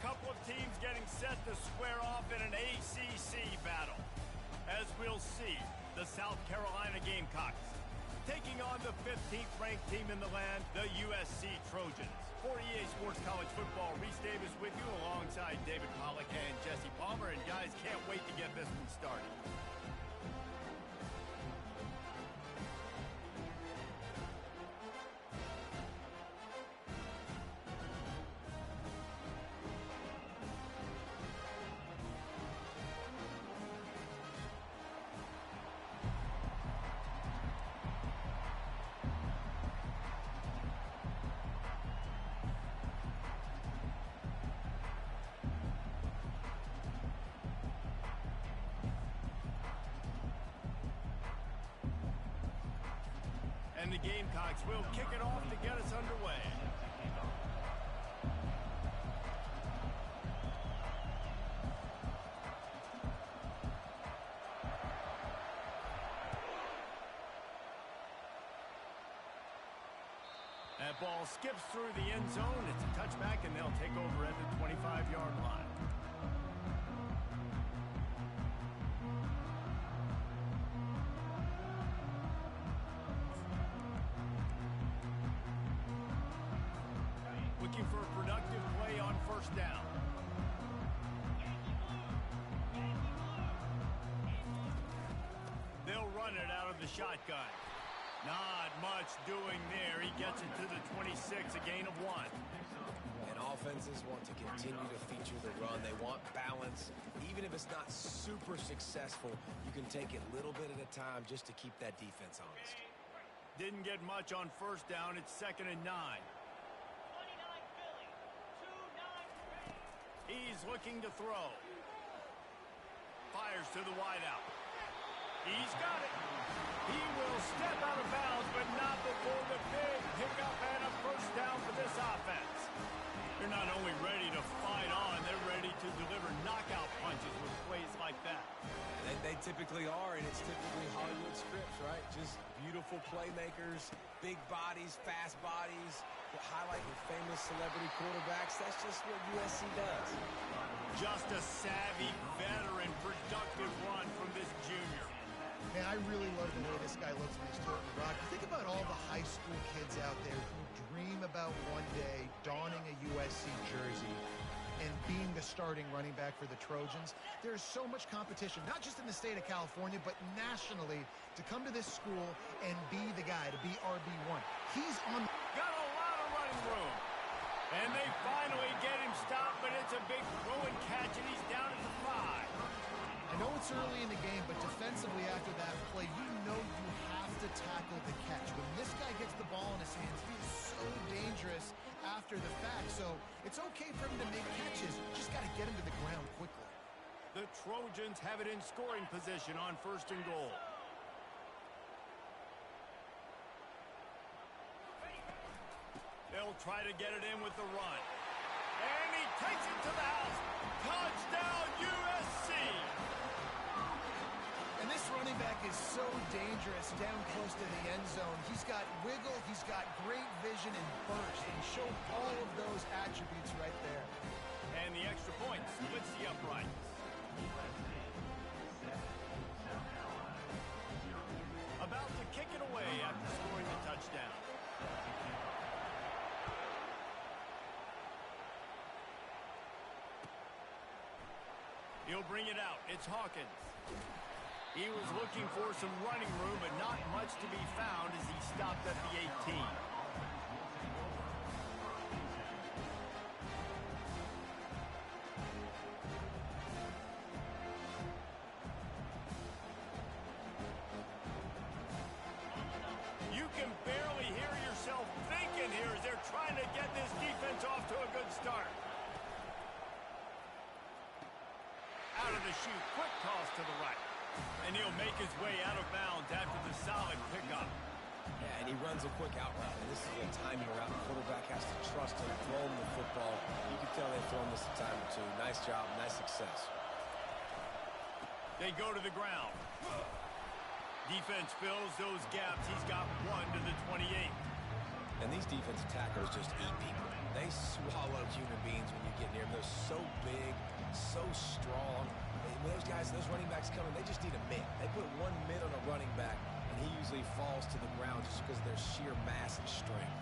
couple of teams getting set to square off in an ACC battle. As we'll see, the South Carolina Gamecocks taking on the 15th ranked team in the land, the USC Trojans. For EA Sports College Football, Reese Davis with you alongside David Pollack and Jesse Palmer. And guys, can't wait to get this one started. And the Gamecocks will kick it off to get us underway. That ball skips through the end zone. It's a touchback, and they'll take over at the 25-yard line. Looking for a productive play on first down. They'll run it out of the shotgun. Not much doing there. He gets it to the 26, a gain of 1. And offenses want to continue to feature the run. They want balance. Even if it's not super successful, you can take it a little bit at a time just to keep that defense honest. Didn't get much on first down. It's 2nd and 9. He's looking to throw. Fires to the wideout. He's got it. He will step out of bounds, but not before the big pickup and a first down for this offense. They're not only ready to fight on, they're ready to deliver knockout punches with plays like that. They typically are, and it's typically Hollywood scripts, right? Just beautiful playmakers, big bodies, fast bodies, highlighting famous celebrity quarterbacks. That's just what USC does. Just a savvy, veteran, productive run from this junior. Man, I really love the way this guy looks when he's toting the rock. You think about all the high school kids out there who dream about one day donning a USC jersey and being the starting running back for the Trojans. There's so much competition, not just in the state of California, but nationally, to come to this school and be the guy, to be RB1. He's on. Got a lot of running room. And they finally get him stopped, but it's a big throw and catch, and he's down at the 5. I know it's early in the game, but defensively after that play, you know you have to tackle the catch. When this guy gets the ball in his hands, he is so dangerous after the fact. So it's okay for him to make catches. Just got to get him to the ground quickly. The Trojans have it in scoring position on 1st and goal. They'll try to get it in with the run. And he takes it to the house. Touchdown, USC! And this running back is so dangerous down close to the end zone. He's got wiggle, he's got great vision and burst, and showed all of those attributes right there. And the extra point splits the uprights. About to kick it away after scoring the touchdown. He'll bring it out. It's Hawkins. He was looking for some running room, but not much to be found as he stopped at the 18. You can barely hear yourself thinking here as they're trying to get this defense off to a good start. Out of the chute, quick toss to the right. And he'll make his way out of bounds after the solid pickup. Yeah, and he runs a quick out route, and this is a timing route. The quarterback has to trust him, throw him the football. You can tell they've thrown this a time or two. Nice job, nice success. They go to the ground. Defense fills those gaps. He's got 1 to the 28. And these defensive tacklers just eat people. They swallow wild human beings when you get near them. They're so big, so strong. When those guys, those running backs come in, they just need a mid. They put one mid on a running back, and he usually falls to the ground just because of their sheer mass and strength.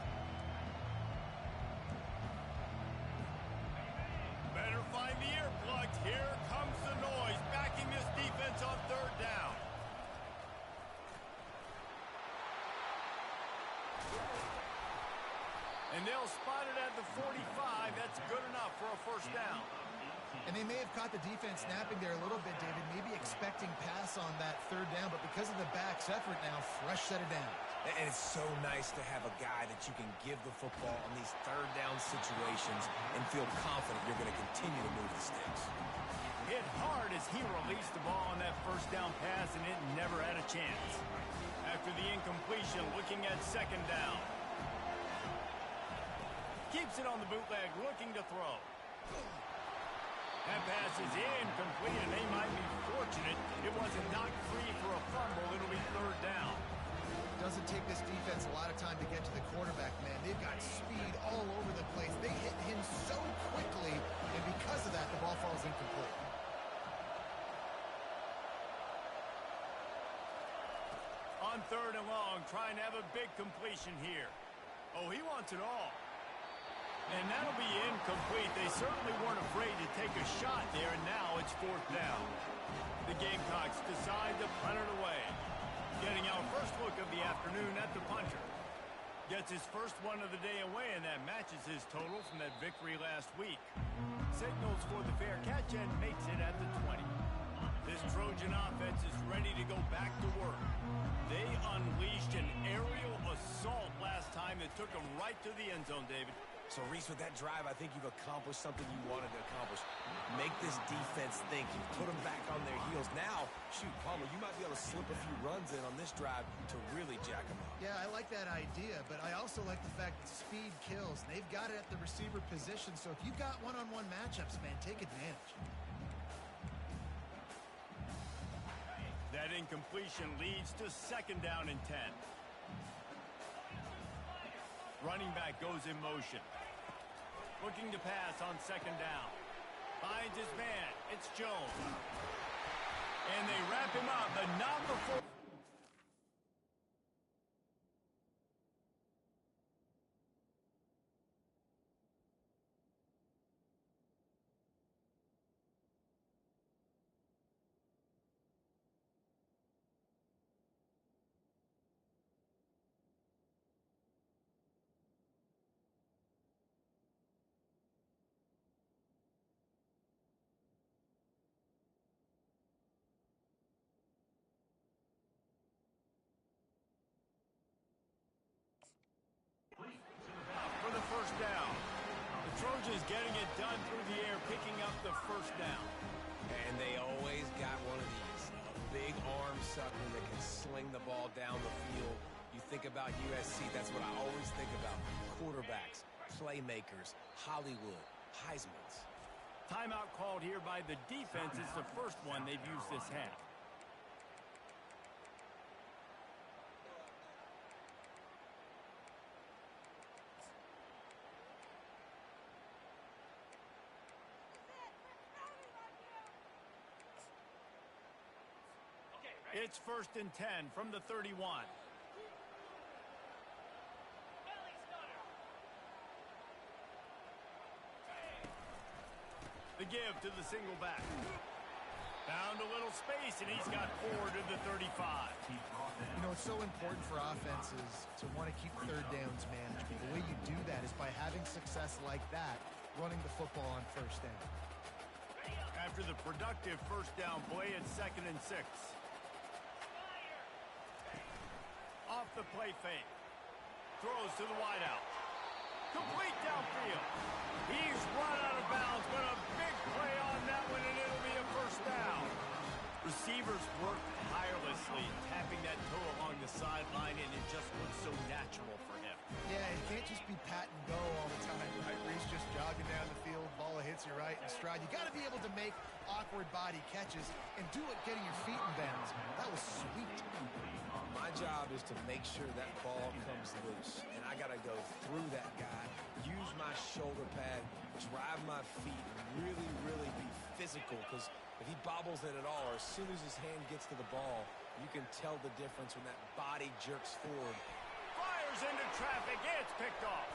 Better find the earplugs. Here comes the noise, backing this defense on third down. And they'll spot it at the 45. That's good enough for a first down. And they may have caught the defense snapping there a little bit, David, maybe expecting pass on that third down, but because of the back's effort now, fresh set of downs. And it's so nice to have a guy that you can give the football on these third down situations and feel confident you're going to continue to move the sticks. Hit hard as he released the ball on that first down pass, and it never had a chance. After the incompletion, looking at second down. Keeps it on the bootleg, looking to throw. That pass is incomplete, and they might be fortunate it wasn't knocked free for a fumble. It'll be third down. Doesn't take this defense a lot of time to get to the quarterback, man. They've got speed all over the place. They hit him so quickly, and because of that, the ball falls incomplete. On third and long, trying to have a big completion here. Oh, he wants it all. And that'll be incomplete. They certainly weren't afraid to take a shot there, and now it's fourth down. The Gamecocks decide to punt it away. Getting our first look of the afternoon at the punter. Gets his first one of the day away, and that matches his total from that victory last week. Signals for the fair catch and makes it at the 20. This Trojan offense is ready to go back to work. They unleashed an aerial assault last time that took them right to the end zone, David. So, Reese, with that drive, I think you've accomplished something you wanted to accomplish. Make this defense think. You've put them back on their heels. Now, shoot, Palmer, you might be able to slip a few runs in on this drive to really jack them up. Yeah, I like that idea, but I also like the fact that speed kills. They've got it at the receiver position, so if you've got one-on-one matchups, man, take advantage. That incompletion leads to second down and 10. Running back goes in motion. Looking to pass on second down. Finds his man. It's Jones. And they wrap him up, but not before. For the first down. The Trojans getting it done through the air, picking up the first down. And they always got one of these. A big arm sucker that can sling the ball down the field. You think about USC, that's what I always think about. Quarterbacks, playmakers, Hollywood, Heismans. Timeout called here by the defense. It's the first one they've used this half. It's first and 10 from the 31. The give to the single back. Found a little space, and he's got 4 to the 35. You know, it's so important for offenses to want to keep third downs manageable. The way you do that is by having success like that, running the football on first down. After the productive first down play, it's second and 6. Off the play fake. Throws to the wideout. Complete downfield. He's run out of bounds, but a big play on that one, and it'll be a first down. Receivers work tirelessly, tapping that toe along the sideline, and it just looks so natural for him. Yeah, it can't just be pat and go all the time, right? Reese just jogging down the field, ball hits you right in stride. You got to be able to make awkward body catches and do it getting your feet in bounds. That was sweet. My job is to make sure that ball comes loose, and I got to go through that guy, use my shoulder pad, drive my feet, and really, really be physical, because if he bobbles it at all, or as soon as his hand gets to the ball, you can tell the difference when that body jerks forward. Fires into traffic. It's picked off.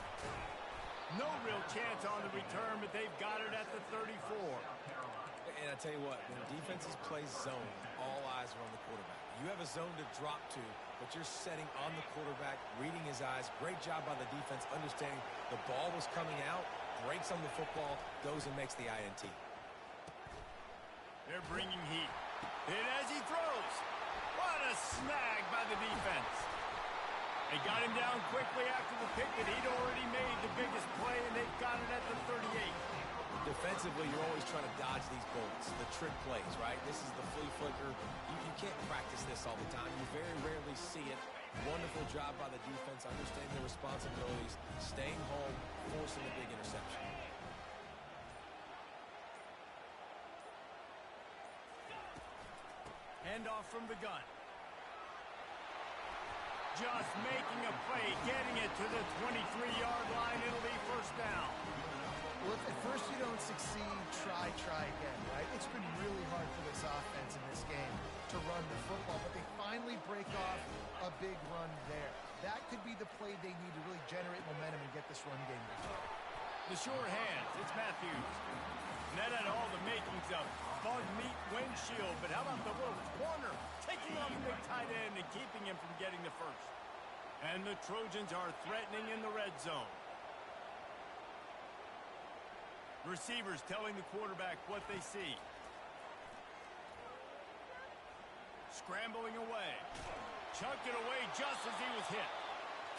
No real chance on the return, but they've got it at the 34. And I tell you what, when defenses play zone, all eyes are on the quarterback. You have a zone to drop to, but you're setting on the quarterback, reading his eyes. Great job by the defense, understanding the ball was coming out, breaks on the football, goes and makes the INT. They're bringing heat. Hit as he throws. What a snag by the defense. They got him down quickly after the pick, but he'd already made the biggest play, and they've got it at the 38. Defensively, you're always trying to dodge these bullets, the trick plays, right? This is the flea flicker. You can't practice this all the time. You very rarely see it. Wonderful job by the defense, understanding their responsibilities, staying home, forcing a big interception. Handoff from the gun. Just making a play, getting it to the 23-yard line. It'll be first down. Well, if at first you don't succeed, try again, right? It's been really hard for this offense in this game to run the football, but they finally break off a big run there. That could be the play they need to really generate momentum and get this run game going. The sure hands, it's Matthews. And that had all the makings of bug meat windshield, but how about the little corner taking on the big tight end and keeping him from getting the first? And the Trojans are threatening in the red zone. Receivers telling the quarterback what they see. Scrambling away. Chucked it away just as he was hit.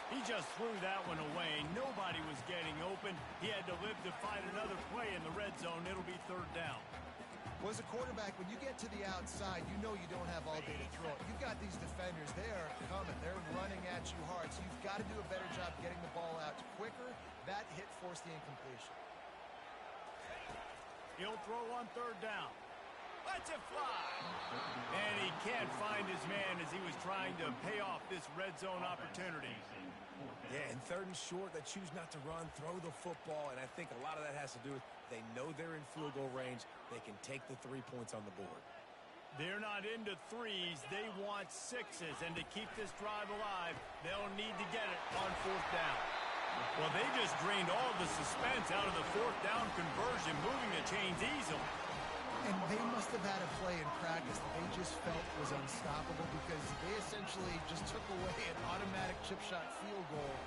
He just threw that one away. Nobody was getting open. He had to live to fight another play in the red zone. It'll be third down. Well, as a quarterback, when you get to the outside, you know you don't have all day to throw it. You've got these defenders. They are coming. They're running at you hard. So you've got to do a better job getting the ball out quicker. That hit forced the incompletion. He'll throw on third down. Lets it fly. And he can't find his man as he was trying to pay off this red zone opportunity. Yeah, and third and short, they choose not to run, throw the football, and I think a lot of that has to do with they know they're in field goal range. They can take the 3 points on the board. They're not into threes. They want sixes. And to keep this drive alive, they'll need to get it on fourth down. Well, they just drained all the suspense out of the fourth down conversion, moving the chains easily. And they must have had a play in practice that they just felt was unstoppable because they essentially just took away an automatic chip shot field goal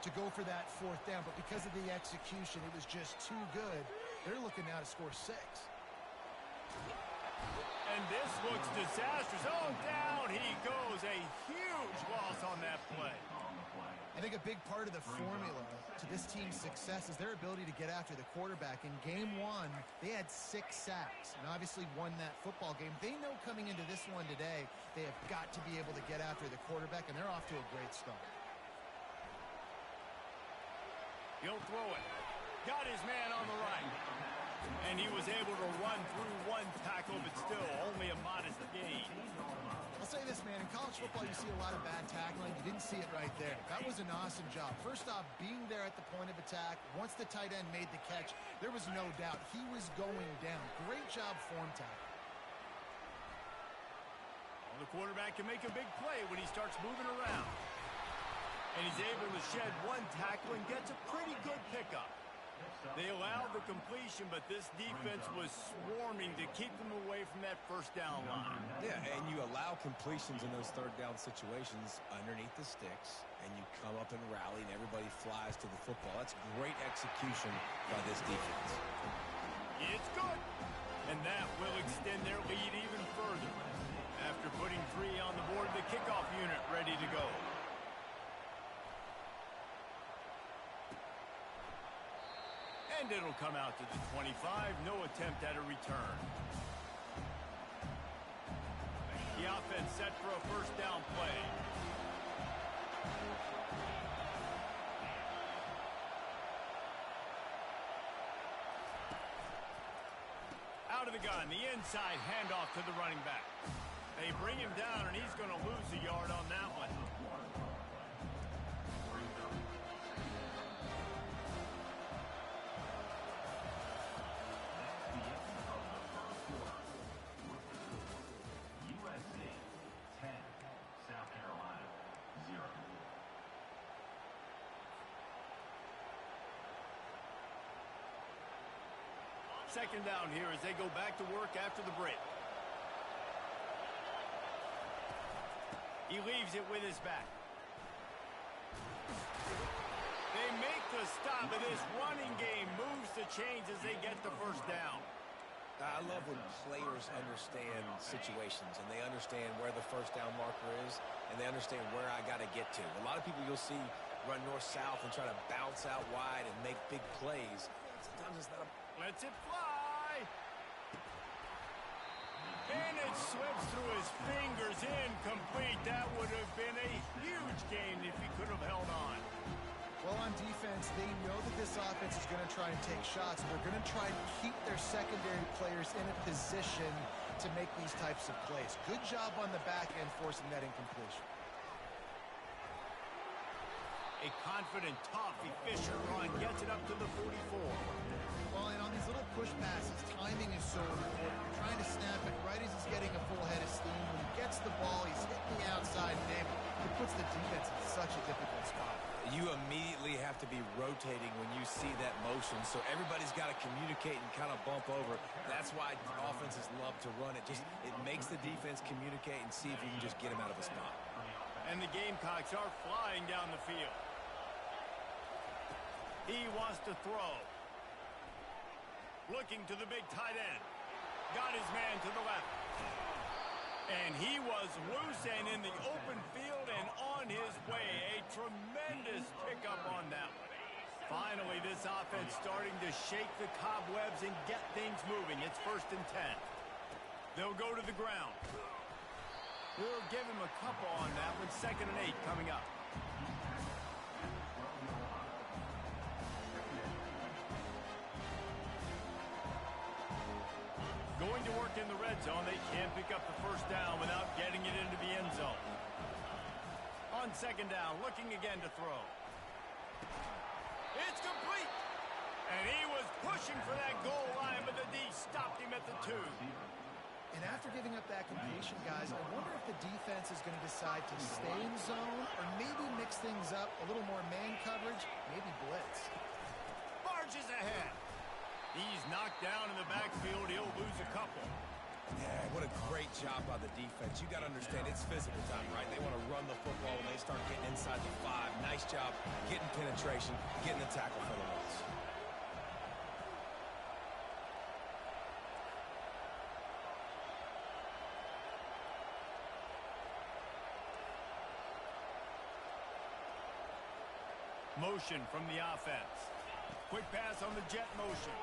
to go for that fourth down. But because of the execution, it was just too good. They're looking now to score 6. And this looks disastrous. Oh, down he goes. A huge loss on that play. I think a big part of the formula to this team's success is their ability to get after the quarterback. In game 1, they had 6 sacks and obviously won that football game. They know coming into this one today, they have got to be able to get after the quarterback, and they're off to a great start. He'll throw it. Got his man on the right. And he was able to run through 1 tackle, but still only a modest gain. I'll say this, man. In college football, you see a lot of bad tackling. You didn't see it right there. That was an awesome job. First off, being there at the point of attack. Once the tight end made the catch, there was no doubt he was going down. Great job form tackle. Well, the quarterback can make a big play when he starts moving around. And he's able to shed 1 tackle and gets a pretty good pickup. They allowed the completion, but this defense was swarming to keep them away from that first down line. Yeah, and you allow completions in those third down situations underneath the sticks, and you come up and rally, and everybody flies to the football. That's great execution by this defense. It's good. And that will extend their lead even further. After putting 3 on the board, the kickoff unit ready to go. And it'll come out to the 25. No attempt at a return. The offense set for a first down play. Out of the gun, the inside handoff to the running back. They bring him down, and he's going to lose a yard on that one. Second down here as they go back to work after the break. He leaves it with his back. They make the stop, and this running game moves the chains as they get the first down. I love when players understand situations, and they understand where the first down marker is, and they understand where I got to get to. A lot of people you'll see run north-south and try to bounce out wide and make big plays. Sometimes it's not a... Lets it fly. And it slips through his fingers, incomplete. That would have been a huge gain if he could have held on. Well, on defense, they know that this offense is going to try and take shots. They're going to try and keep their secondary players in a position to make these types of plays. Good job on the back end forcing that incompletion. A confident, tough, efficient run gets it up to the 44. Well, and on these little push passes, timing is so important. You're trying to snap it right as he's getting a full head of steam. When he gets the ball, he's hitting the outside, and it puts the defense in such a difficult spot. You immediately have to be rotating when you see that motion, so everybody's got to communicate and kind of bump over. That's why offenses love to run it. It makes the defense communicate and see if you can just get him out of a spot. And the Gamecocks are flying down the field. He wants to throw. Looking to the big tight end. Got his man to the left. And he was loose and in the open field and on his way. A tremendous pickup on that one. Finally, this offense starting to shake the cobwebs and get things moving. It's 1st and 10. They'll go to the ground. We'll give him a couple on that one. 2nd and 8 coming up. Going to work in the red zone. They can't pick up the first down without getting it into the end zone. On 2nd down, looking again to throw. It's complete. And he was pushing for that goal line, but the D stopped him at the 2. And after giving up that completion, guys, I wonder if the defense is going to decide to stay in zone or maybe mix things up, a little more man coverage, maybe blitz. Barges ahead. He's knocked down in the backfield. He'll lose a couple. Yeah, what a great job by the defense. You got to understand, it's physical time, right? They want to run the football when they start getting inside the 5. Nice job getting penetration, getting the tackle for the loss. Motion from the offense. Quick pass on the jet motion.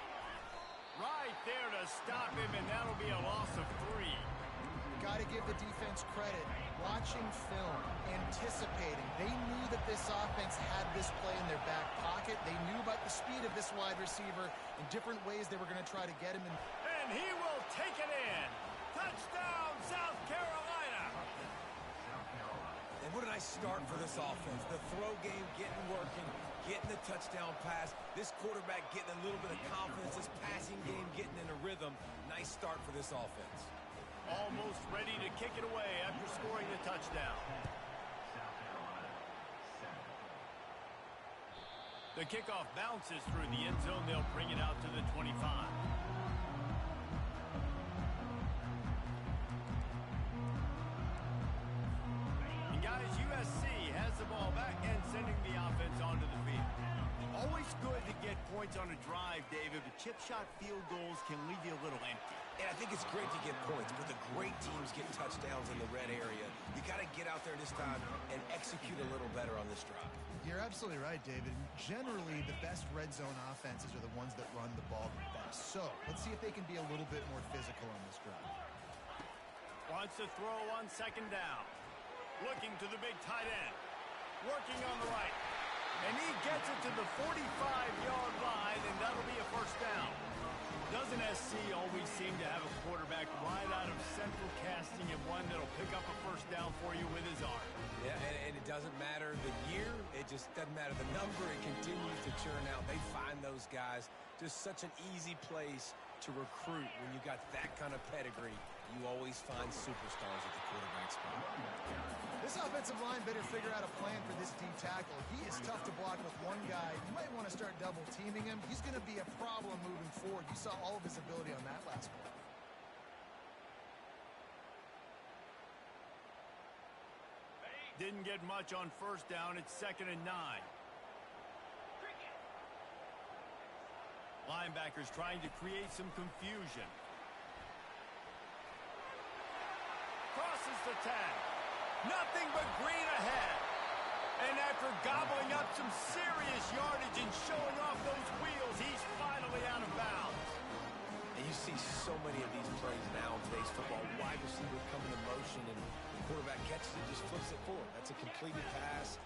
Right there to stop him, and that'll be a loss of 3. Got to give the defense credit. Watching film, anticipating. They knew that this offense had this play in their back pocket. They knew about the speed of this wide receiver in different ways they were going to try to get him. And he will take it in. Touchdown, South Carolina. And what a nice start for this offense. The throw game getting working, getting the touchdown pass. This quarterback getting a little bit of confidence. This passing game getting in a rhythm. Nice start for this offense. Almost ready to kick it away after scoring the touchdown. The kickoff bounces through the end zone. They'll bring it out to the 25. And guys, USC has the ball back and sending the offense onto the field. Always good to get points on a drive, David, but chip shot field goals can leave you a little empty. And I think it's great to get points, but the great teams get touchdowns in the red area. You got to get out there this time and execute a little better on this drive. You're absolutely right, David. Generally, the best red zone offenses are the ones that run the ball the best. So let's see if they can be a little bit more physical on this drive. Wants to throw on 2nd down. Looking to the big tight end. Working on the right. And he gets it to the 45-yard line, and that'll be a first down. Doesn't SC always seem to have a quarterback right out of central casting and one that'll pick up a first down for you with his arm? Yeah, and it doesn't matter the year. It just doesn't matter the number. It continues to churn out. They find those guys. Just such an easy place to recruit when you got that kind of pedigree. You always find superstars at the quarterback spot. This offensive line better figure out a plan for this D tackle. He is tough to block with one guy. You might want to start double teaming him. He's going to be a problem moving forward. You saw all of his ability on that last play. Didn't get much on first down. It's 2nd and 9. Linebackers trying to create some confusion. Crosses the 10. Nothing but green ahead. And after gobbling up some serious yardage and showing off those wheels, he's finally out of bounds. And you see so many of these plays now in today's football. Wide receiver coming in motion, and the quarterback catches it, just flips it forward. That's a completed pass.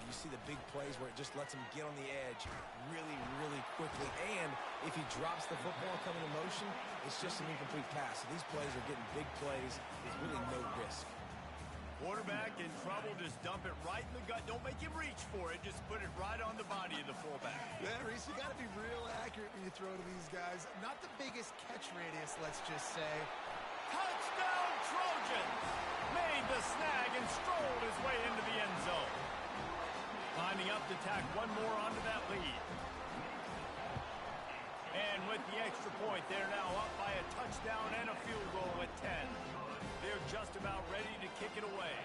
You see the big plays where it just lets him get on the edge really, really quickly. And if he drops the football coming in motion, it's just an incomplete pass. So these plays are getting big plays with really no risk. Quarterback in trouble, just dump it right in the gut. Don't make him reach for it. Just put it right on the body of the fullback. Yeah, Reese, you got to be real accurate when you throw to these guys. Not the biggest catch radius, let's just say. Touchdown, Trojans! Made the snag and strolled his way into the end zone. Lining up to tack one more onto that lead. And with the extra point, they're now up by a touchdown and a field goal at 10. They're just about ready to kick it away.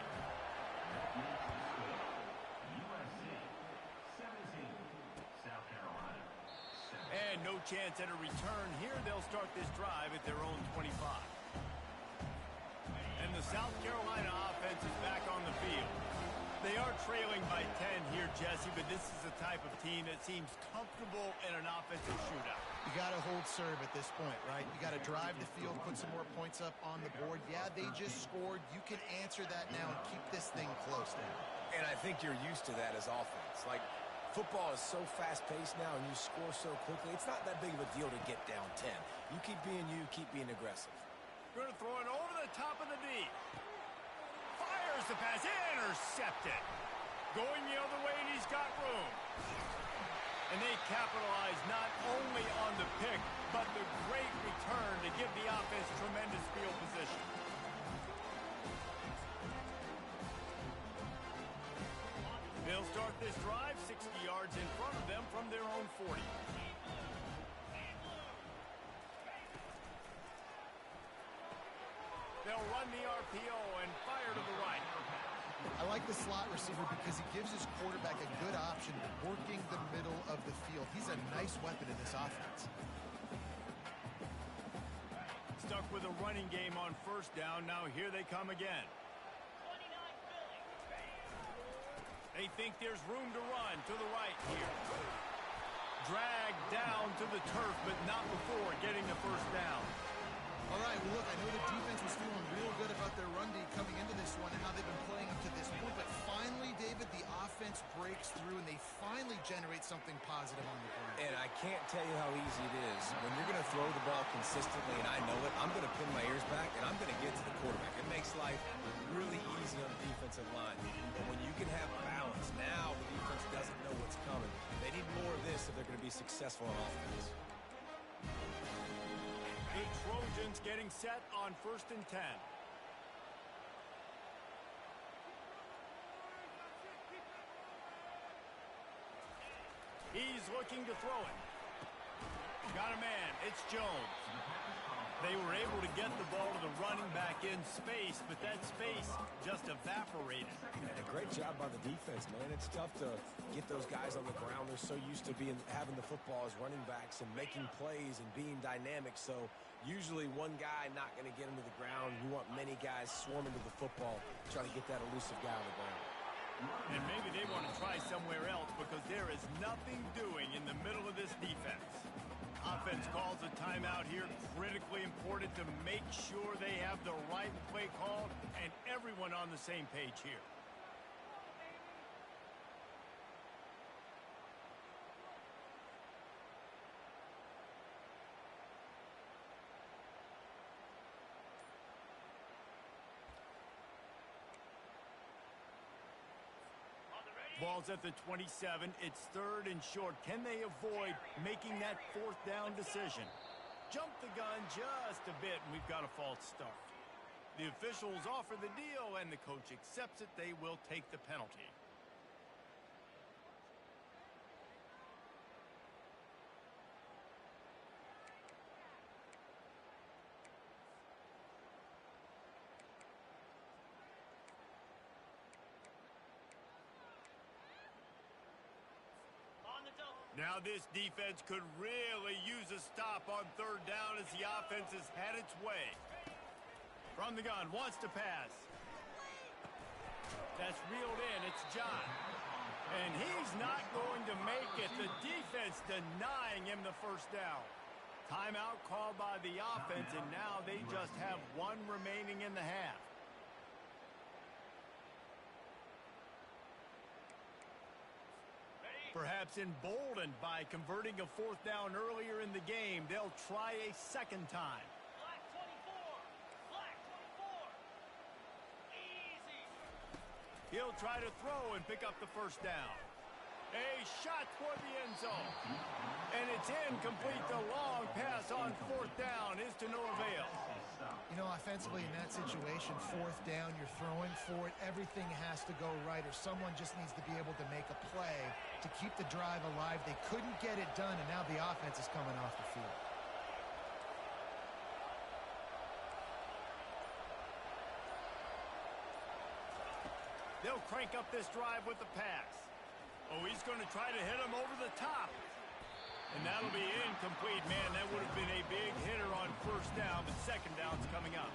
USC 17, South Carolina 7. And no chance at a return here. They'll start this drive at their own 25. And the South Carolina offense is back on the field. They are trailing by 10 here, Jesse, but this is the type of team that seems comfortable in an offensive shootout. You got to hold serve at this point, right? You got to drive the field, put some more points up on the board. Yeah, they just scored. You can answer that now and keep this thing close now. And I think you're used to that as offense. Like, football is so fast-paced now, and you score so quickly. It's not that big of a deal to get down 10. You keep being aggressive. Going to throw it over the top of the D. Fires the pass, intercepted. Going the other way, and he's got room. And they capitalize not only on the pick, but the great return to give the offense tremendous field position. They'll start this drive 60 yards in front of them from their own 40. They'll run the RPO and fire to the right. I like the slot receiver because he gives his quarterback a good option working the middle of the field. He's a nice weapon in this offense. Stuck with a running game on first down. Now here they come again. They think there's room to run to the right here. Dragged down to the turf, but not before getting the first down. All right, well, look, I know the defense was feeling real good about their run D coming into this one and how they've been playing up to this point. But finally, David, the offense breaks through, and they finally generate something positive on the ground. And I can't tell you how easy it is. When you're going to throw the ball consistently, and I know it, I'm going to pin my ears back, and I'm going to get to the quarterback. It makes life really easy on the defensive line. But when you can have balance, now the defense doesn't know what's coming. They need more of this if they're going to be successful on offense. The Trojans getting set on 1st and 10. He's looking to throw it. Got a man. It's Jones. They were able to get the ball to the running back in space, but that space just evaporated. And a great job by the defense, man. It's tough to get those guys on the ground. They're so used to having the football as running backs and making plays and being dynamic. So usually one guy not going to get him to the ground. You want many guys swarming to the football, trying to get that elusive guy on the ground. And maybe they want to try somewhere else because there is nothing doing in the middle of this defense. Offense calls a timeout here. Critically important to make sure they have the right play called and everyone on the same page here. Ball's at the 27. It's 3rd and short. Can they avoid making that 4th down decision? Jumped the gun just a bit, and we've got a false start. The officials offer the deal, and the coach accepts it. They will take the penalty. Now this defense could really use a stop on third down as the offense has had its way. From the gun, wants to pass. That's reeled in. It's John. And he's not going to make it. The defense denying him the first down. Timeout called by the offense, and now they just have one remaining in the half. Perhaps emboldened by converting a fourth down earlier in the game, they'll try a second time. Black 24. Black 24. Easy. He'll try to throw and pick up the first down. A shot toward the end zone. And it's incomplete. The long pass on fourth down is to no avail. You know, offensively in that situation, fourth down, you're throwing for it. Everything has to go right, or someone just needs to be able to make a play to keep the drive alive. They couldn't get it done, and now the offense is coming off the field. They'll crank up this drive with the pass. Oh, he's going to try to hit him over the top. And that'll be incomplete. Man, that would have been a big hitter on first down, but second down's coming up.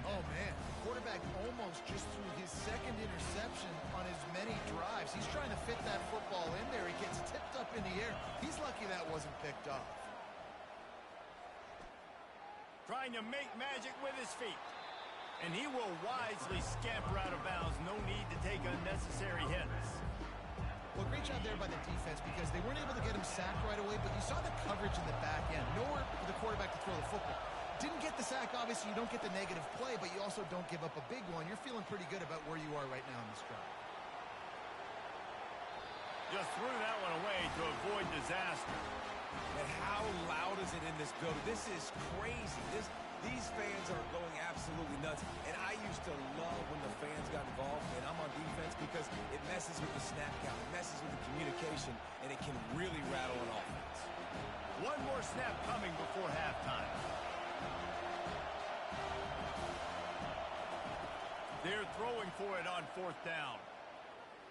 Oh, man. The quarterback almost just threw his second interception on as many drives. He's trying to fit that football in there. He gets tipped up in the air. He's lucky that wasn't picked off. Trying to make magic with his feet. And he will wisely scamper out of bounds. No need to take unnecessary hits. Well, great job there by the defense because they weren't able to get him sacked right away, but you saw the coverage in the back end. Nowhere for the quarterback to throw the football. Didn't get the sack, obviously. You don't get the negative play, but you also don't give up a big one. You're feeling pretty good about where you are right now in this drive. Just threw that one away to avoid disaster. And how loud is it in this building? This is crazy. These fans are going absolutely nuts. And I used to love when the fans got involved, and I'm on defense because it messes with the snap count, it messes with the communication, and it can really rattle an offense. One more snap coming before halftime. They're throwing for it on fourth down.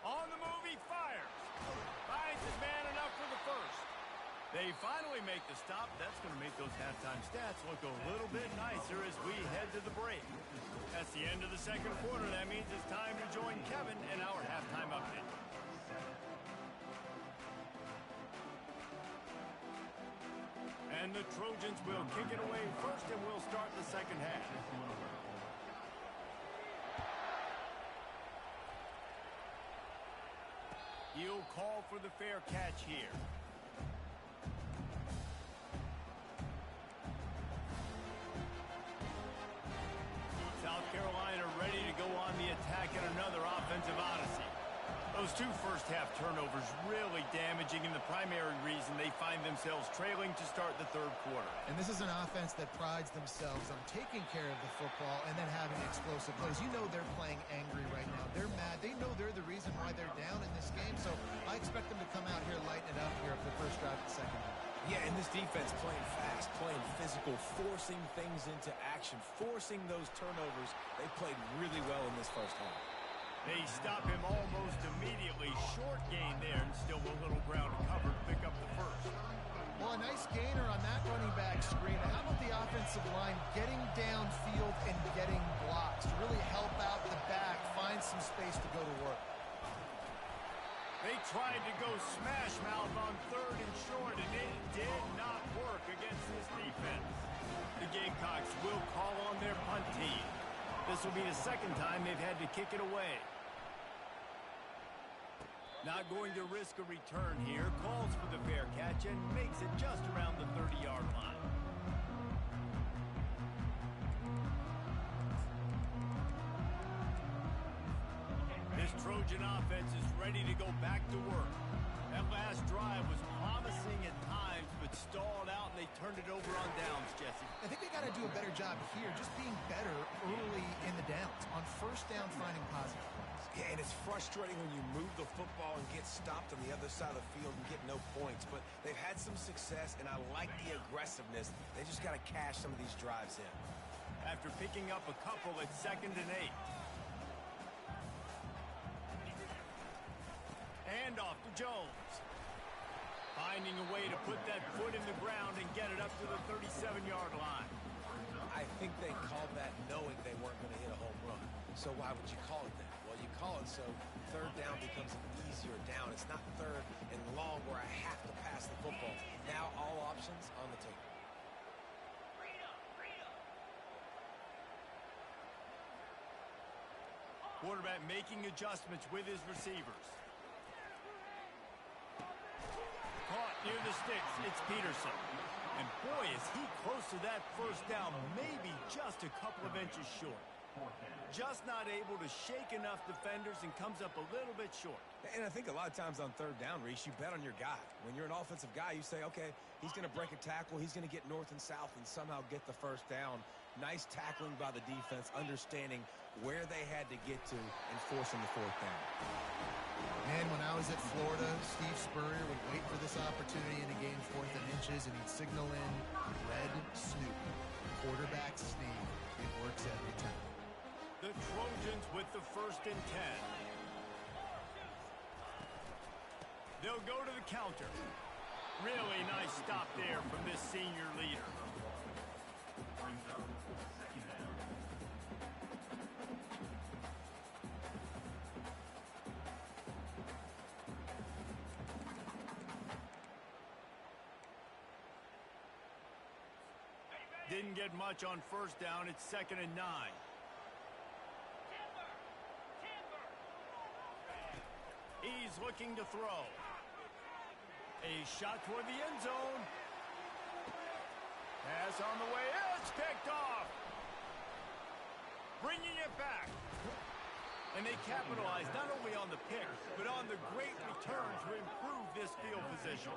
On the move, he fires. Finds his man enough for the first. They finally make the stop. That's going to make those halftime stats look a little bit nicer as we head to the break. That's the end of the second quarter. That means it's time to join Kevin in our halftime update. And the Trojans will kick it away first, and we'll start the second half. He'll call for the fair catch here. South Carolina ready to go on the attack in another offensive odyssey. Those two first-half turnovers really damaging, and the primary reason they find themselves trailing to start the third quarter. And this is an offense that prides themselves on taking care of the football and then having explosive plays. You know they're playing angry right now. They're mad. They know they're the reason why they're down in this game, so I expect them to come out here, lighten it up here for the first drive of the second half. Yeah, and this defense playing fast, playing physical, forcing things into action, forcing those turnovers. They played really well in this first half. They stop him almost immediately. Short gain there, and still a little ground to cover to pick up the first. Well, a nice gainer on that running back screen. And how about the offensive line getting downfield and getting blocks to really help out the back, find some space to go to work? They tried to go smash mouth on third and short, and it did not work against this defense. The Gamecocks will call on their punt team. This will be the second time they've had to kick it away. Not going to risk a return here. Calls for the fair catch and makes it just around the 30-yard line. This Trojan offense is ready to go back to work. That last drive was promising at times, but stalled out, and they they turned it over on downs, Jesse. I think they got to do a better job here, just being better early in the downs. On first down, finding positive plays. Yeah, and it's frustrating when you move the football and get stopped on the other side of the field and get no points. But they've had some success, and I like the aggressiveness. They just got to cash some of these drives in. After picking up a couple at 2nd and 8. Hand off to Jones. Finding a way to put that foot in the ground and get it up to the 37-yard line. I think they called that knowing they weren't going to hit a home run. So why would you call it that? Well, you call it so third down becomes an easier down. It's not third and long where I have to pass the football. Now all options on the table. Quarterback making adjustments with his receivers. Caught near the sticks, it's Peterson. And boy, is he close to that first down, maybe just a couple of inches short. Just not able to shake enough defenders and comes up a little bit short. And I think a lot of times on third down, Reese, you bet on your guy. When you're an offensive guy, you say, okay, he's going to break a tackle, he's going to get north and south and somehow get the first down. Nice tackling by the defense, understanding where they had to get to and forcing the fourth down. Man, when I was at Florida, Steve Spurrier would wait for this opportunity in a game 4th and inches, and he'd signal in red snoop. Quarterback sneak. It works every time. The Trojans with the 1st and 10. They'll go to the counter. Really nice stop there from this senior leader. Brings up 2nd down. Didn't get much on first down. It's 2nd and 9. He's looking to throw. A shot toward the end zone. Pass on the way. It's picked off. Bringing it back. And they capitalize not only on the pick, but on the great return to improve this field position.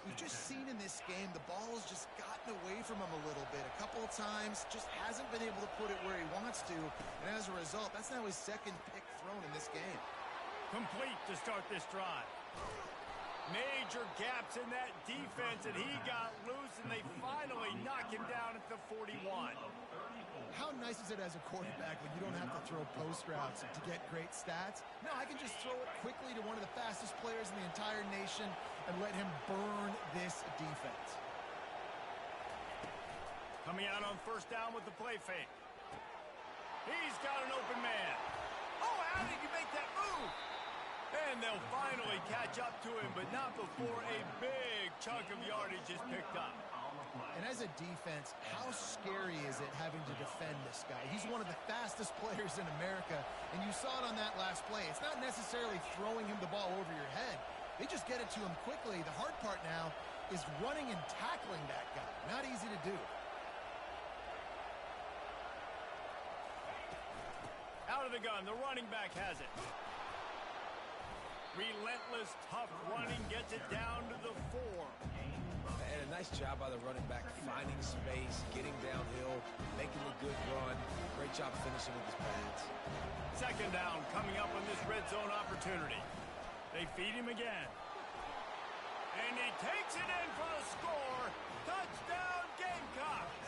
We've just seen in this game the ball has just gotten away from him a little bit. A couple of times, just hasn't been able to put it where he wants to. And as a result, that's now his 2nd pick thrown in this game. Complete to start this drive. Major gaps in that defense, and he got loose, and they finally knock him down at the 41. How nice is it as a quarterback when you don't have to throw post routes to get great stats? No, I can just throw it quickly to one of the fastest players in the entire nation and let him burn this defense. Coming out on first down with the play fake. He's got an open man. Oh, how did you make that move? And they'll finally catch up to him, but not before a big chunk of yardage is picked up. And as a defense, how scary is it having to defend this guy? He's one of the fastest players in America, and you saw it on that last play. It's not necessarily throwing him the ball over your head. They just get it to him quickly. The hard part now is running and tackling that guy. Not easy to do. Out of the gun, the running back has it. Relentless, tough running gets it down to the 4. And a nice job by the running back, finding space, getting downhill, making a good run. Great job finishing with his pads. 2nd down coming up on this red zone opportunity. They feed him again. And he takes it in for the score. Touchdown, Gamecocks!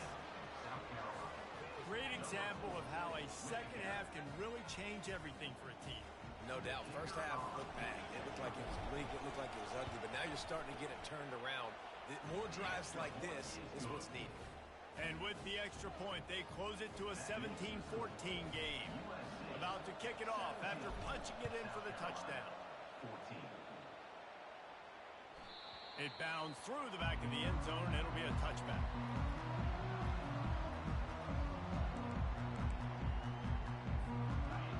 Great example of how a second half can really change everything for a team. No doubt. First half looked bad. It looked like it was bleak. It looked like it was ugly. But now you're starting to get it turned around. More drives like this is what's needed. And with the extra point, they close it to a 17-14 game. About to kick it off after punching it in for the touchdown. 14. It bounds through the back of the end zone, and it'll be a touchback.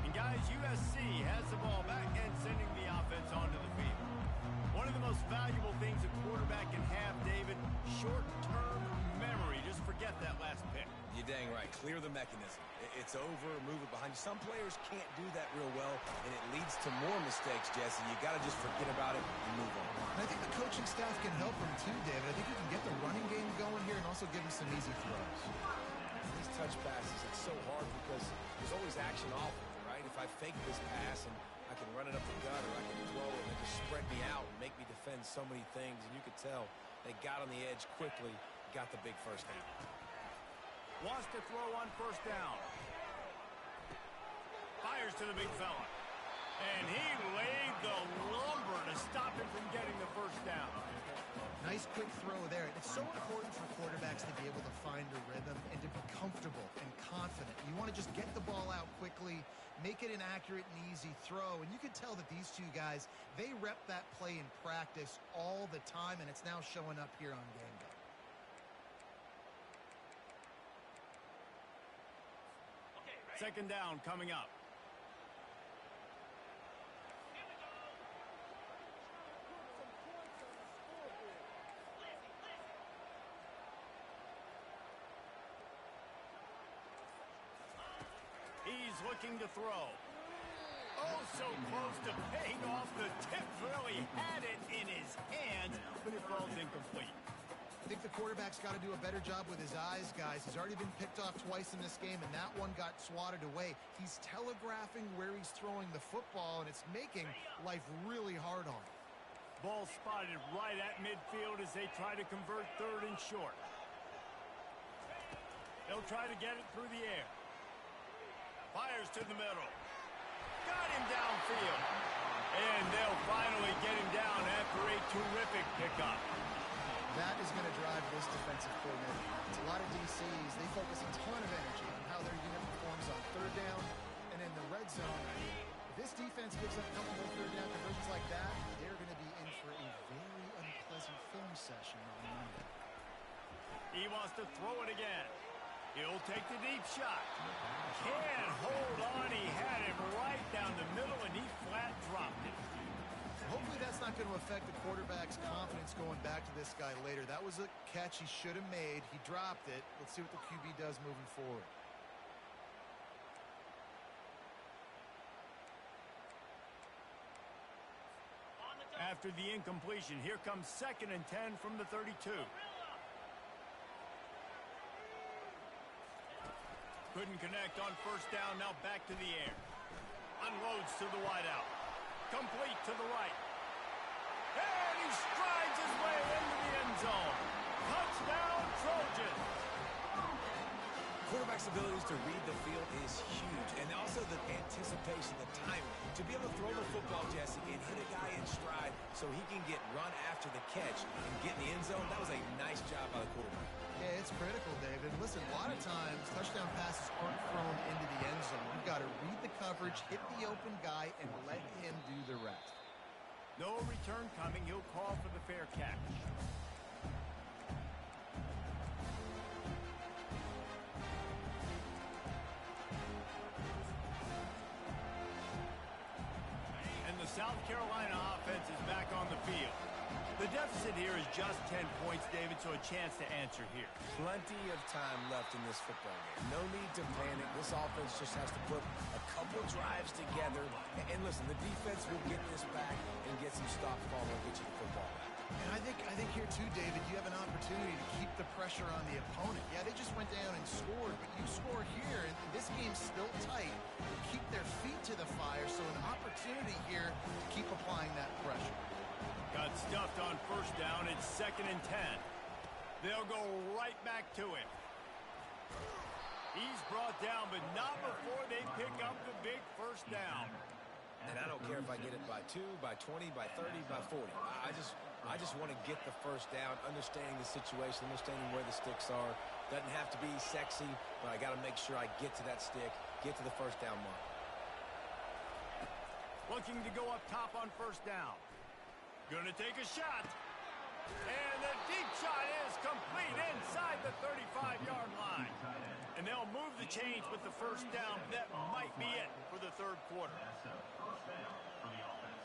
And guys, USC has the ball back and sending the offense onto the field. One of the most valuable things a quarterback can have, David, short-term memory. Just forget that last pick. You're dang right. Clear the mechanism. It's over, move it behind you. Some players can't do that real well, and it leads to more mistakes, Jesse. You got to just forget about it and move on. And I think the coaching staff can help him too, David. I think you can get the running game going. some easy throws. These touch passes, it's so hard because there's always action off of it, right? If I fake this pass and I can run it up the gut or I can throw it and they just spread me out and make me defend so many things. And you could tell they got on the edge quickly, got the big first down. Wants to throw on first down. Fires to the big fella. And he laid the lumber to stop him from getting the first down. Nice quick throw there. It's so important for quarterbacks to be able to find a rhythm and to be comfortable and confident. You want to just get the ball out quickly, make it an accurate and easy throw. And you can tell that these two guys, they rep that play in practice all the time, and it's now showing up here on game day. Second down coming up. He's looking to throw. Oh, so close to paying off the tip. Really had it in his hands, but it falls incomplete. I think the quarterback's got to do a better job with his eyes, guys. He's already been picked off twice in this game, and that one got swatted away. He's telegraphing where he's throwing the football, and it's making life really hard on him. Ball spotted right at midfield as they try to convert third and short. They'll try to get it through the air. Fires to the middle. Got him downfield. And they'll finally get him down after a terrific pickup. That is going to drive this defensive coordinator. It's a lot of DCs. They focus a ton of energy on how their unit performs on third down and in the red zone. If this defense gives up a couple more third down conversions like that, they're going to be in for a very unpleasant film session on Monday. He wants to throw it again. He'll take the deep shot. Can't hold on. He had him right down the middle, and he flat dropped it. Hopefully that's not going to affect the quarterback's confidence going back to this guy later. That was a catch he should have made. He dropped it. Let's see what the QB does moving forward. After the incompletion, here comes 2nd and 10 from the 32. Couldn't connect on first down. Now back to the air. Unloads to the wideout. Complete to the right. And he strides his way into the end zone. Touchdown, Trojans. Quarterback's abilities to read the field is huge. And also the anticipation, the timing. To be able to throw the football, Jesse, and hit a guy in stride so he can get run after the catch and get in the end zone, that was a nice job by the quarterback. Yeah, it's critical, David. Listen, a lot of times touchdown passes aren't thrown into the end zone. You've got to read the coverage, hit the open guy, and let him do the rest. No return coming. He'll call for the fair catch. And the South Carolina offense is back on the field. The deficit here is just 10 points, David, so a chance to answer here. Plenty of time left in this football game. No need to panic. This offense just has to put a couple drives together. And listen, the defense will get this back and get some stop follow and get you the football back. And I think here too, David, you have an opportunity to keep the pressure on the opponent. Yeah, they just went down and scored, but you score here, and this game's still tight. Keep their feet to the fire, so an opportunity here to keep applying that pressure. Got stuffed on first down. It's 2nd and 10. They'll go right back to him. He's brought down, but not before they pick up the big first down. And I don't care if I get it by 2, by 20, by 30, by 40. I just want to get the first down, understanding the situation, understanding where the sticks are. Doesn't have to be sexy, but I got to make sure I get to that stick, get to the first down mark. Looking to go up top on first down. Gonna take a shot. And the deep shot is complete inside the 35-yard line. And they'll move the chains with the first down. That might be it for the third quarter. That's a first down for the offense.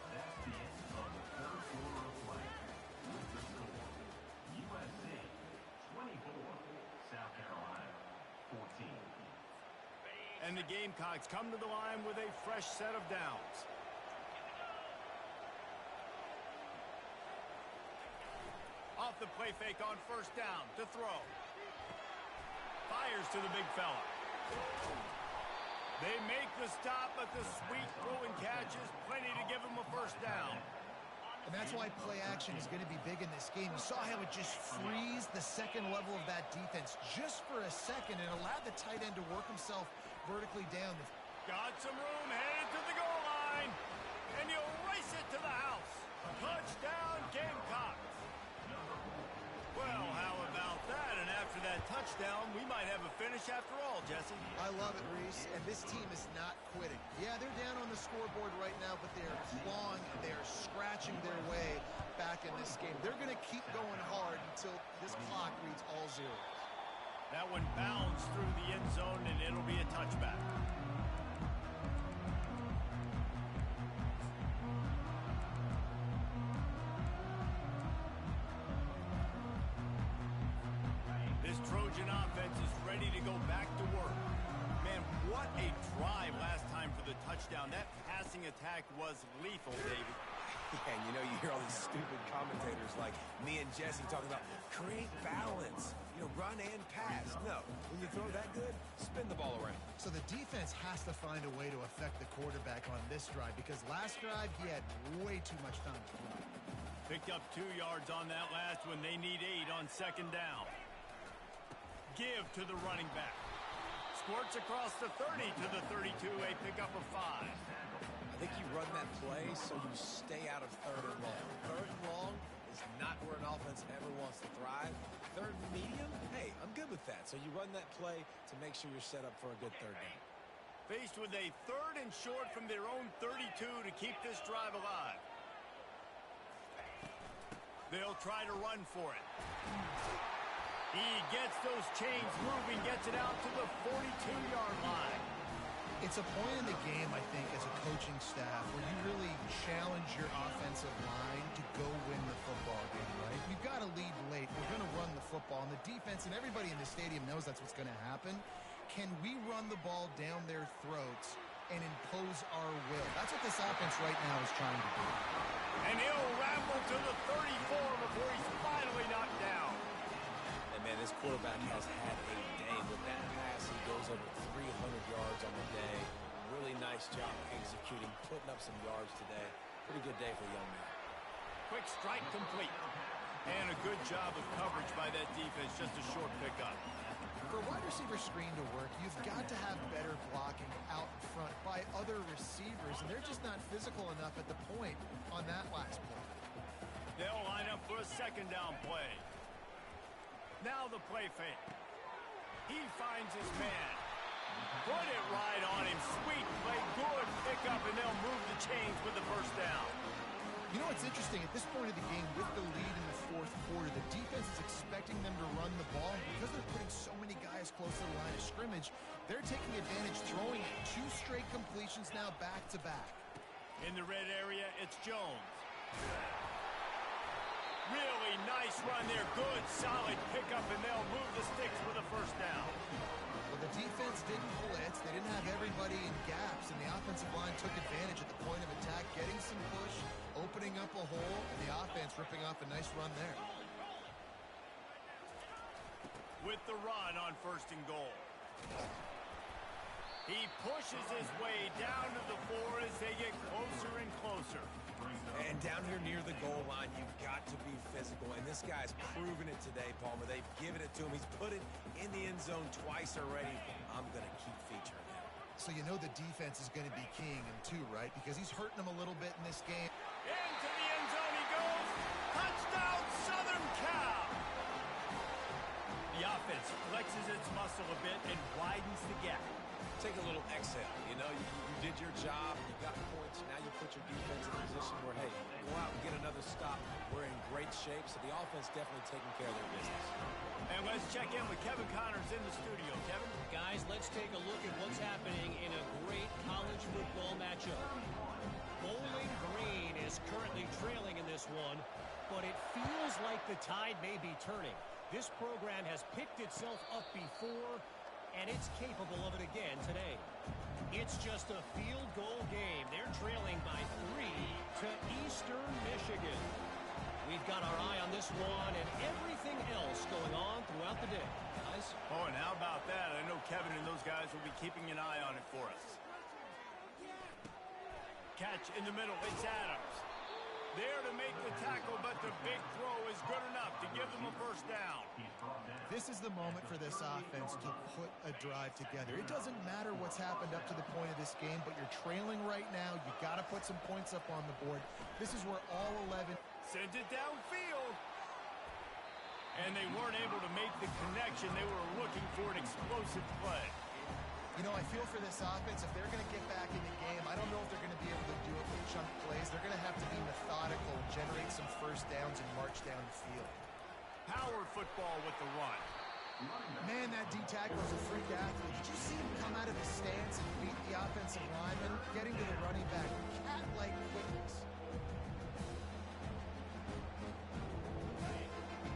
That's the end of the third quarter of play. With the score, USC 24, South Carolina 14. And the Gamecocks come to the line with a fresh set of downs. off the play fake on first down to throw. Fires to the big fella. They make the stop, but the sweet throw and catch is plenty to give him a first down. And that's why play action is going to be big in this game. You saw how it just freezed the second level of that defense just for a second and allowed the tight end to work himself vertically down. Got some room, headed to the goal line, and you'll race it to the house. Touchdown, Gamecocks. Well, how about that? And after that touchdown, we might have a finish after all, Jesse. I love it, Reese, and this team is not quitting. Yeah, they're down on the scoreboard right now, but they're clawing, they're scratching their way back in this game. They're going to keep going hard until this clock reads all zeros. That one bounds through the end zone, and it'll be a touchback. This Trojan offense is ready to go back to work. Man, what a drive last time for the touchdown. That passing attack was lethal, David. Yeah, and you know, you hear all these stupid commentators like me and Jesse talking about create balance, run and pass. No, when you throw that good, spin the ball around. So the defense has to find a way to affect the quarterback on this drive because last drive he had way too much time to throw. Picked up 2 yards on that last one. They need 8 on second down. Give to the running back. Squirts across the 30 to the 32, a pickup of 5. I think you run that play so you stay out of third and long. Third and long is not where an offense ever wants to thrive. Third and medium, hey, I'm good with that. So you run that play to make sure you're set up for a good third down. Faced with a 3rd and short from their own 32 to keep this drive alive. They'll try to run for it. He gets those chains moving, gets it out to the 42-yard line. It's a point in the game, I think, as a coaching staff where you really challenge your offensive line to go win the football game, right? You've got to lead late. We're going to run the football. And the defense and everybody in the stadium knows that's what's going to happen. Can we run the ball down their throats and impose our will? That's what this offense right now is trying to do. And he'll ramble to the 34 before he's finally knocked down. And, man, this quarterback has had a day. With that pass, he goes over 300 yards on the day. Really nice job executing, putting up some yards today. Pretty good day for the young man. Quick strike complete. And a good job of coverage by that defense. Just a short pickup. For a wide receiver screen to work, you've got to have better blocking out in front by other receivers, and they're just not physical enough at the point on that last play. They'll line up for a second down play. Now the play fake. He finds his man. Put it right on him. Sweet play, good pickup, and they'll move the chains with the first down. You know what's interesting? At this point of the game, with the lead in the fourth quarter, the defense is expecting them to run the ball. Because they're putting so many guys close to the line of scrimmage, they're taking advantage, throwing 2 straight completions now back-to-back. In the red area, it's Jones. Really nice run there. Good, solid pickup, and they'll move the sticks with a first down. Well, the defense didn't blitz. They didn't have everybody in gaps, and the offensive line took advantage at the point of attack, getting some push, opening up a hole, and the offense ripping off a nice run there. With the run on first and goal. He pushes his way down to the 4 as they get closer and closer. And down here near the goal line, you've got to be physical. And this guy's proven it today, Palmer. They've given it to him. He's put it in the end zone twice already. I'm going to keep featuring him. So you know the defense is going to be keying him too, right? Because he's hurting them a little bit in this game. Into the end zone he goes. Touchdown, Southern Cal. The offense flexes its muscle a bit and widens the gap. Take a little exhale. You did your job. You got points. Now you put your defense in a position where, hey, go out and get another stop. We're in great shape, so the offense definitely taking care of their business. And let's check in with Kevin Connors in the studio. Kevin? Guys, let's take a look at what's happening in a great college football matchup. Bowling Green is currently trailing in this one, but it feels like the tide may be turning. This program has picked itself up before, and it's capable of it again today. It's just a field goal game. They're trailing by 3 to Eastern Michigan. We've We've got our eye on this one and everything else going on throughout the day. Guys? Oh, and how about that? I know Kevin and those guys will be keeping an eye on it for us. Catch in the middle. It's Adams. There to make the tackle, but the big throw is good enough to give them a first down. This is the moment for this offense to put a drive together. It doesn't matter what's happened up to the point of this game, but you're trailing right now. You got to put some points up on the board. This is where all 11 sends it downfield. And they weren't able to make the connection. They were looking for an explosive play. You know, I feel for this offense, if they're going to get back in the game, I don't know if they're going to be able to do it with chunk plays. They're going to have to be methodical and generate some first downs and march down the field. Power football with the run. Man, that D tackle is a freak athlete. Did you see him come out of his stance and beat the offensive lineman, getting to the running back? Cat-like quickness.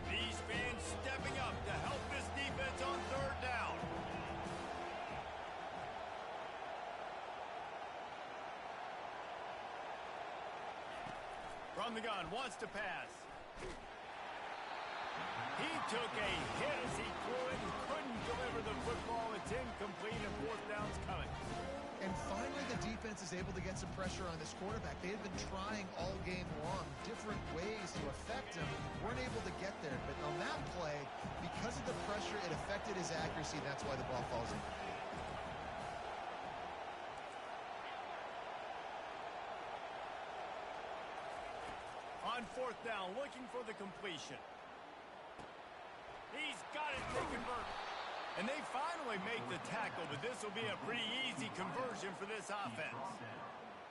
These fans stepping up to help this defense on third down. From the gun, wants to pass. He took a hit as he threw it and couldn't deliver the football. It's incomplete and fourth down's coming. And finally, the defense is able to get some pressure on this quarterback. They had been trying all game long different ways to affect him. Weren't able to get there. But on that play, because of the pressure, it affected his accuracy. That's why the ball falls in. On fourth down, looking for the completion. He's got it to convert. And they finally make the tackle, but this will be a pretty easy conversion for this offense.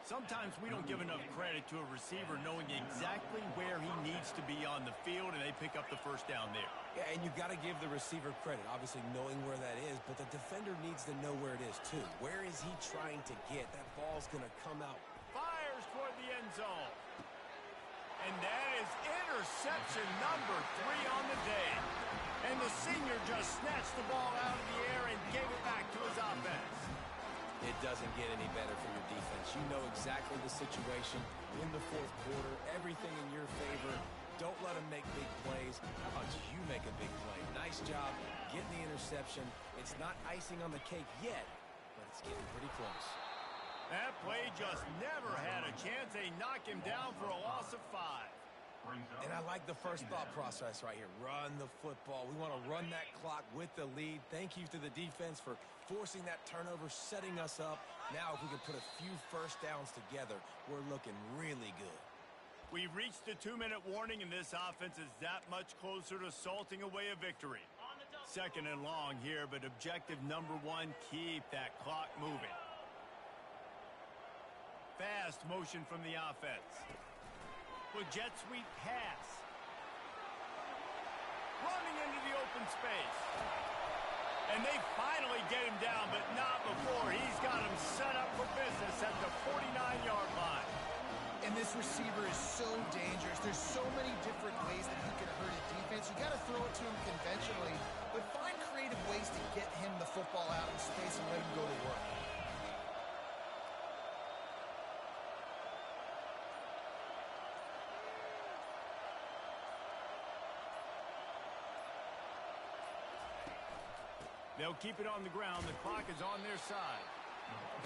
Sometimes we don't give enough credit to a receiver knowing exactly where he needs to be on the field, and they pick up the first down there. Yeah, and you've got to give the receiver credit, obviously knowing where that is, but the defender needs to know where it is too. Where is he trying to get? That ball's going to come out. Fires toward the end zone. And that is interception number 3 on the day. And the senior just snatched the ball out of the air and gave it back to his offense. It doesn't get any better for your defense. You know exactly the situation in the fourth quarter, everything in your favor. Don't let them make big plays. How about you make a big play? Nice job getting the interception. It's not icing on the cake yet, but it's getting pretty close. That play just never had a chance. They knock him down for a loss of 5. And I like the first thought process right here. Run the football. We want to run that clock with the lead. Thank you to the defense for forcing that turnover, setting us up. Now if we can put a few first downs together, we're looking really good. We've reached the 2-minute warning, and this offense is that much closer to salting away a victory. Second and long here, but objective number 1, keep that clock moving. Fast motion from the offense. With jet sweep pass. Running into the open space. And they finally get him down, but not before. He's got him set up for business at the 49-yard line. And this receiver is so dangerous. There's so many different ways that he can hurt a defense. You got to throw it to him conventionally, but find creative ways to get him the football out in space and let him go to work. They'll keep it on the ground. The clock is on their side.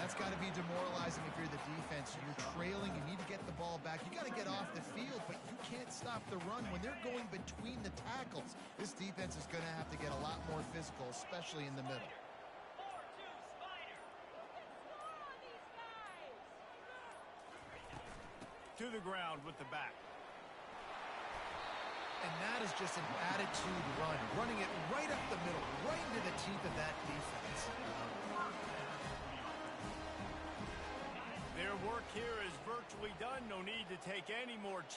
That's got to be demoralizing if you're the defense. You're trailing. You need to get the ball back. You got to get off the field, but you can't stop the run. When they're going between the tackles, this defense is going to have to get a lot more physical, especially in the middle. To the ground with the back. And that is just an attitude run, running it right up the middle, right into the teeth of that defense. Their work here is virtually done. No need to take any more chances.